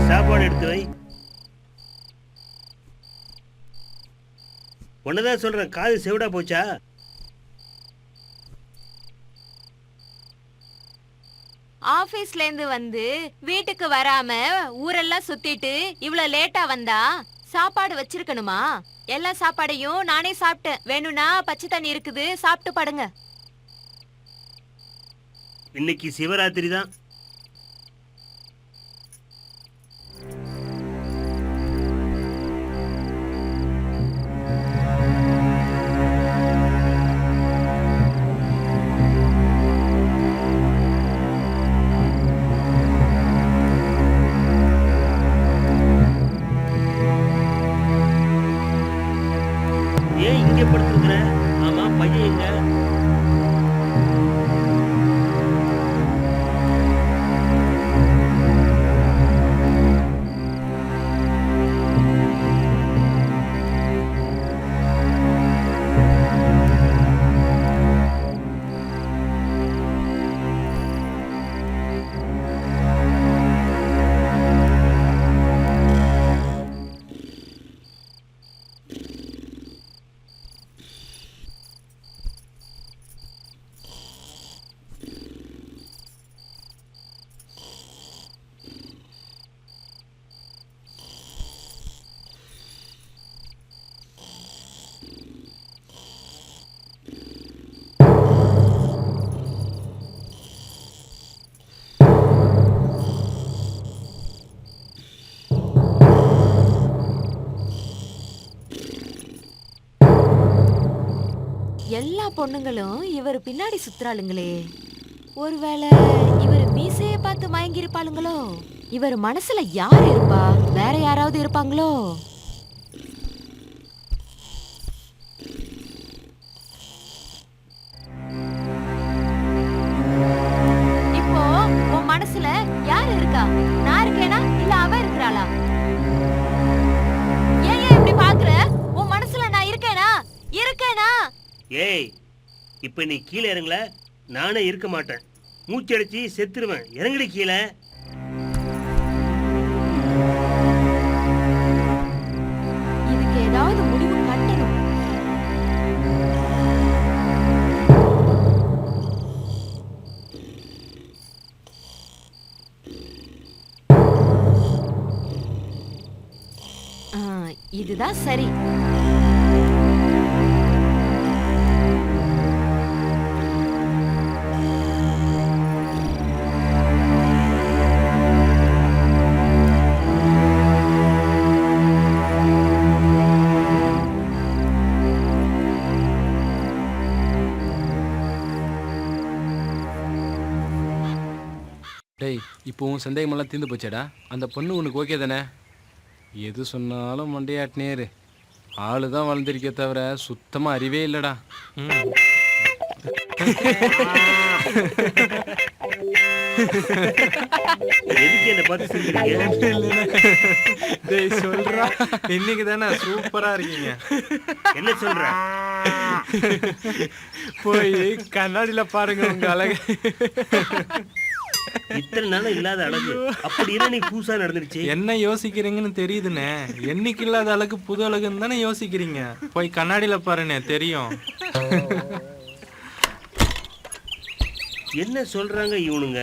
சாப்பாடு எடுத்து வை. ஒன்னதான் சொல்றேன், காது செவிடா போச்சா? ஆபீஸ்ல இருந்து வந்து வீட்டுக்கு வராம ஊரெல்லாம் சுத்திட்டு இவ்வளவு லேட்டா வந்தா சாப்பாடு வச்சிருக்கணுமா? எல்லா சாப்பாடையும் நானே சாப்பிட்டேன். வேணும்னா பச்சை தண்ணி இருக்குது, சாப்பிட்டு படுங்க. இன்னைக்கு சிவராத்திரி தான். ஏன் இங்க படுத்துருக்குற? ஆமா, பையன் எங்க? எல்லா பொண்ணுங்களும் இவர் பின்னாடி சுத்துறாளுங்களே. ஒருவேளை இவர் மீசைய பார்த்து மயங்கி இருப்பாளுங்களோ? இவர் மனசுல யார் இருப்பா? வேற யாராவது இருப்பாங்களோ? இப்போ உன் மனசுல யார் இருக்கா? நான் இருக்கேனா இல்ல அவ இருக்கிறாளா? ஏன் ஏன் இப்படி பாக்குற? உன் மனசுல நான் இருக்கேனா? இருக்கேனா? ஏய், இப்ப நீ கீழே இறங்கல, நானே இருக்க மாட்டேன். மூச்சடிச்சு செத்துருவேன். இறங்கடி கீழே. இதுக்கு ஏதாவது முடிவு கட்டணும். இதுதான் சரி. டேய், இப்போவும் சந்தேகமெல்லாம் தீர்ந்து போச்சேடா? அந்த பொண்ணு உனக்கு ஓகே தானே? எது சொன்னாலும் மண்டையாட்டினேரு. ஆளு தான் வளர்ந்துருக்கே தவிர சுத்தமாக அறிவே இல்லைடா. எதுக்கு என்ன பார்த்து சிரிக்கிறீங்க? டேய் சொல்றா, இன்னைக்கு தானே சூப்பரா இருக்கீங்க. என்ன சொல்ற? போய் கண்ணாடியில பாருங்க உங்க அழகு. இத்தனை நாளும் இல்லாத அழகு அப்படி என்ன நீ புதுசா நடந்துருச்சு? என்ன யோசிக்கிறீங்கன்னு தெரியுதுண்ணே. என்னைக்கு இல்லாத அழகு புது அழகுன்னு தானே யோசிக்கிறீங்க. போய் கண்ணாடியில பாருண்ணே, தெரியும். என்ன சொல்றாங்க இவனுங்க?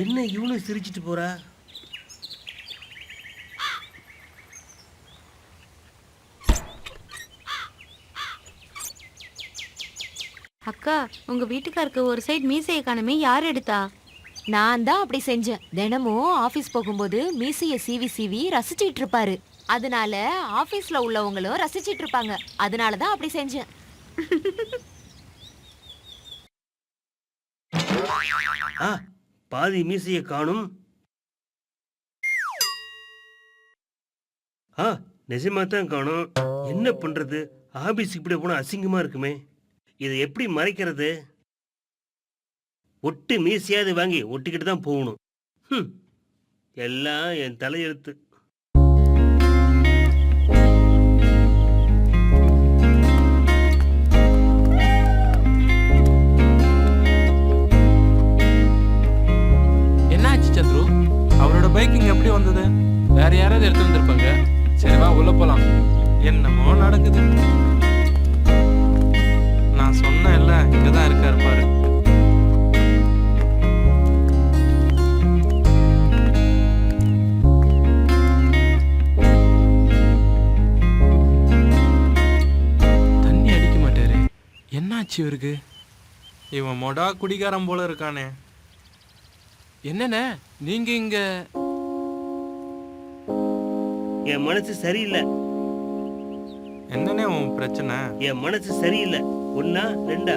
என்ன இவனு சிரிச்சிட்டு போறா? அக்கா, உங்க வீட்டுக்காருக்கு ஒரு சைடு மீசையை காணுமே, யார் எடுத்தா? நான் தான் அப்படி செஞ்சேன். தினமும் ஆபீஸ் போகும்போது மீசைய சீவி சீவி ரசிச்சிட்டு இருப்பாரு. அதனால ஆபீஸ்ல உள்ளவங்களும் ரசிச்சிட்டு இருப்பாங்க. அதனால தான் அப்படி செஞ்சேன். பாதி மீசைய காணும். நிஜமா தான் காணும். என்ன பண்றது? ஆபீஸ் இப்படி போனா அசிங்கமா இருக்குமே. இதை எப்படி மறைக்கிறது? ஒட்டு மீசையாவது வாங்கி ஒட்டிக்கிட்டு தான் போகணும். எல்லாம் என் தலையெழுத்து. என்னாச்சு? பைக்கிங் எப்படி வந்தது? வேற யாராவது எடுத்து வந்திருப்பாங்க. சரி வா உள்ள போலாம். என்னமோ நடக்குது. நான் சொன்னேன்ல, இங்கதான் இருக்காரு பாரு. தண்ணி அடிக்க மாட்டாரு. என்னாச்சு இவருக்கு? இவன் மொடா குடிகாரம் போல இருக்கானே. என்னண்ணே நீங்க இங்க? என் மனசு சரியில்லை. என்னன்னே உன் பிரச்சனை? என் மனசு சரியில்லை. ஒன்னா ரெண்டா?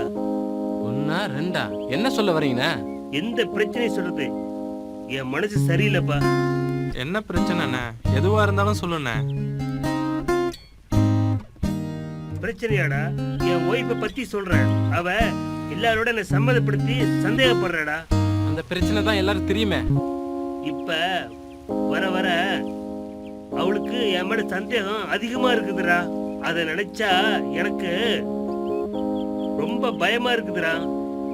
ஒன்னா ரெண்டா? என்ன சொல்ல வரீங்கண்ணே? எந்த பிரச்சனை சொல்றது? என் மனசு சரியில்லைப்பா. என்ன பிரச்சனைண்ணே? எதுவா இருந்தாலும் சொல்லுண்ணே. பிரச்சனையாடா? என் ஒய்ஃபை பத்தி சொல்றேன். அவ எல்லாரோட என்னை சம்மதப்படுத்தி சந்தேகப்படுறாடா. அந்த பிரச்சனை தான் எல்லாரும் தெரியுமே. இப்ப வர வர அவளுக்கு என் மேல சந்தேகம் அதிகமா இருக்குதுடா. அதை நினைச்சா எனக்கு ரொம்ப பயமா இருக்குதுடா.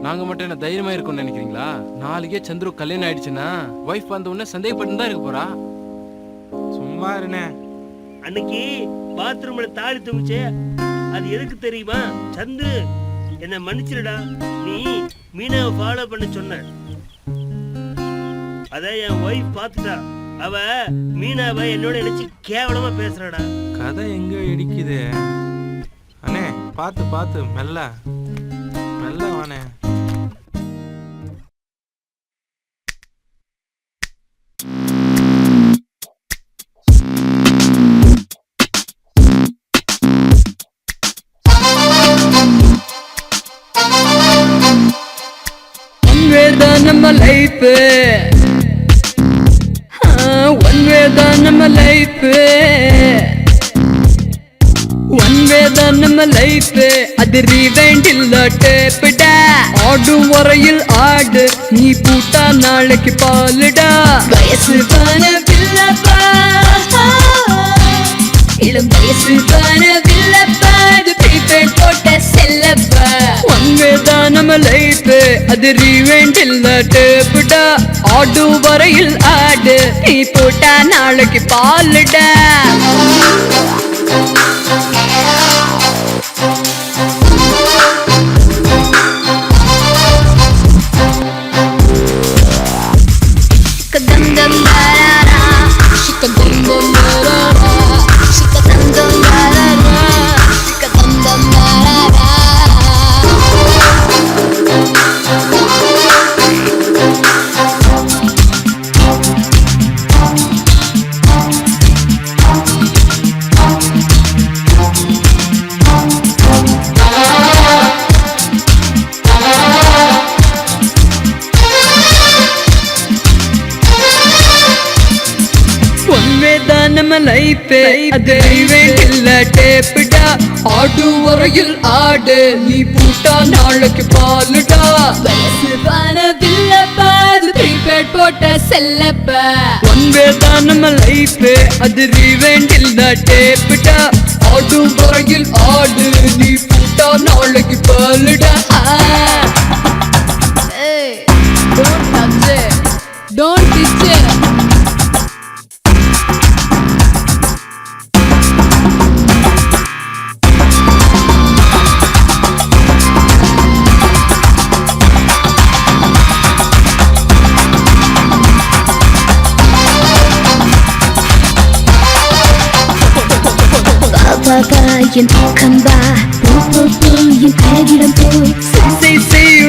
நாங்க மட்டும் என்ன தைரியமா இருக்கும்னு நினைக்கிறீங்களா? நாளைக்கே சந்துரு கல்யாணம் ஆயிடுச்சுன்னா ஒய்ஃப் வந்த உடனே சந்தேகப்பட்டு தான் இருக்க போறா. சும்மா இருண்ணே. அன்னைக்கு பாத்ரூம்ல தாலி தொங்குச்சே, அது எதுக்கு தெரியுமா? சந்துரு என்ன மன்னிச்சிருடா, நீ மீனாவை ஃபாலோ பண்ண சொன்ன. அத என் ஒய்ஃப் பார்த்துட்டா. அவ மீனாவை என்னோட நினைச்சு கேவலமா பேசுறாடா. கதை எங்க இடிக்குது அண்ணே. பார்த்து பார்த்து மெல்ல மெல்ல வானே. நம்ம லைஃப் ஒன் வே தான் நம்ம லைஃப். ஒன் வே தான் நம்ம லைஃப். அது ரீவைண்ட் இல்ல டேப்டா. ஆடும் வரையில் ஆடு, நீ பூட்டா நாளைக்கு பாலுடா. வயசு பானவில்லப்பா, இளம் வயசு பானவில்லப்பா. அது ப்ரீபெய்ட் போட்ட செல்லப்பா. ஒன் வே தான் நம்ம லைஃப். அது ரீவைண்ட் இல்ல டேப்டா. ஆடும் வரையில் ஆடு, நீ போட்டா நாளைக்கு பாலுடா. நம்ம லைஃப். அது ஈவென்ட் இல்ல டேப்டா. ஆடும் வரையில் ஆடு, நீ பூட்டா நாளைக்கு பாலுடா. வயசு பானவில்லப்பா, அது ப்ரீபெய்ட் போட்ட செல்லப்பா. ஒன் வே தான் நம்ம லைஃப். அது ஈவென்ட் இல்ல டேப்டா. ஆடும் வரையில் ஆடு, நீ பூட்டா நாளைக்கு falooda. Don't touch it. Don't touch it. என் கம்பா என் கழகிடம் போ.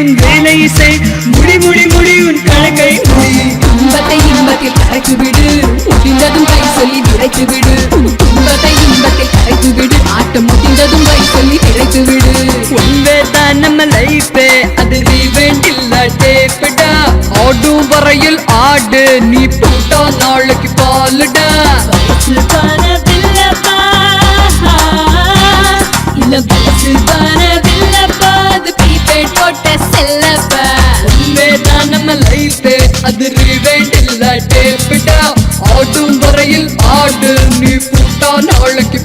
உன் வேலை செய், முடி முடி முடி உன் கணக்கை முடி. இன்பத்தை இன்பத்தில் கரைத்து விடு, முடிந்ததும் கை சொல்லி விரைத்து விடு. இன்பத்தை இன்பத்தில் கரைத்து விடு, ஆட்டம் முடிந்ததும் கை சொல்லி விரைத்து விடு. ஒன்பே தான் நம்ம லைஃப். அது ஈவென்ட் இல்ல டேப்டா. ஆடும் வரையில் ஆடு, நீ போட்டா நாளைக்கு பாலுடா. இல்ல வயசு பானவில்லப்பா, அது ப்ரீபெய்ட் போட்ட செல்லப்பா. உண்மை தான் நம்ம லைஃப். அது ஈவென்ட் இல்ல டேப்டா. ஆடும் வரையில் ஆடு, நீ பூட்டா நாளைக்கு